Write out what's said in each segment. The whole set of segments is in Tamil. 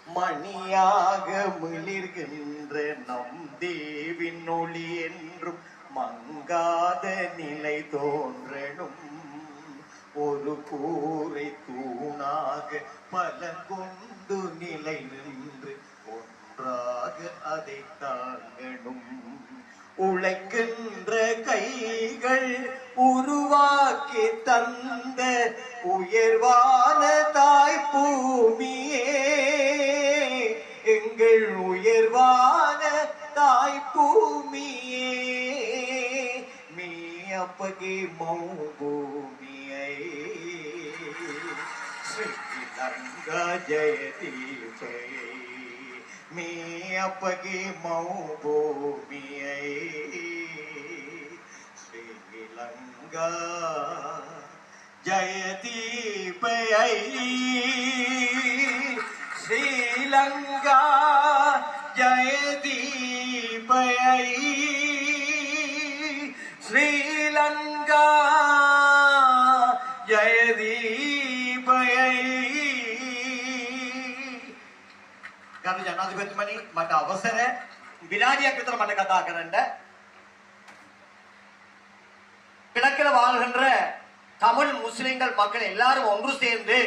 மணியாக மிளிர்கின்ற நம் தேவின் ஒளி என்றும் மங்காத நிலை தோன்றணும். ஒரு கூரை தூணாக பல கொண்டு நிலை நின்று ஒன்றாக அதை தாங்கணும். உழைக்கின்ற கைகள் உருவாக்கி தந்த உயர்வான தாய் பூமியே, எங்கள் உயர்வான தாய் பூமியே, மீ அப்பகி மௌபூமியை ஸ்ரீலங்கா ஜெயதீபை, மீ அப்பகி மௌபூமியை ஸ்ரீலங்கா ஜெயதீபை, ஸ்ரீலங்கா ஜெயதீபை, ஸ்ரீலங்கா ජයදීපයයි. ගරු ජනාධිපතිතුමනි, මට අවසර විනාඩියක් විතර මට කතා කරන්න. கிழக்கில் வாழ்கின்ற தமிழ் முஸ்லிம்கள் மக்கள் எல்லாரும் ஒன்று சேர்ந்து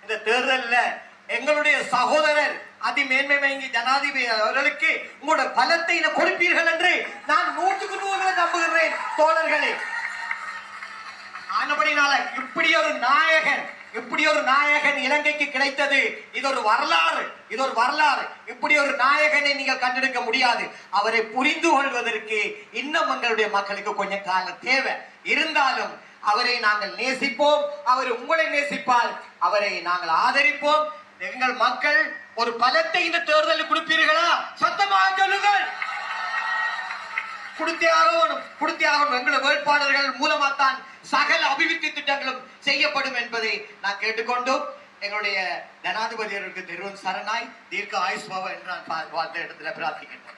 இந்த தேர்தலில் எங்களுடைய சகோதரர் அதிமேன்மை ஜனாதிபதி அவர்களுக்கு உங்களோட பலத்தை கொடுப்பீர்கள் என்று நான் 100% நம்புகிறேன் தோழர்களே. ஆனபடினால இப்படி ஒரு நாயகன் இலங்கைக்கு கிடைத்தது. இது ஒரு வரலாறு. இப்படி ஒரு நாயகனை நீங்கள் கண்டெடுக்க முடியாது. அவரை புரிந்து கொள்வதற்கு இன்னும் எங்களுடைய மக்களுக்கு கொஞ்சம் காலம் தேவை. இருந்தாலும் அவரை நாங்கள் நேசிப்போம். அவர் உங்களை நேசிப்பார். அவரை நாங்கள் ஆதரிப்போம். எங்கள் மக்கள் ஒரு பலத்தை இந்த தேர்தலில் கொடுப்பீர்களா? சத்தமாக சொல்லுங்கள். கொடுத்தே ஆகணும். எங்களுடைய வேட்பாளர்கள் மூலமாத்தான் சகல அபிவிருத்தி திட்டங்களும் செய்யப்படும் என்பதை நான் கேட்டுக்கொண்டும் எங்களுடைய ஜனாதிபதி அவர்களுக்கு திருவன் சரணாய் தீர்க்க ஆயுஷ்பாவ என்று நான் வாழ்த்த இடத்துல பிரார்த்திக்கின்றேன்.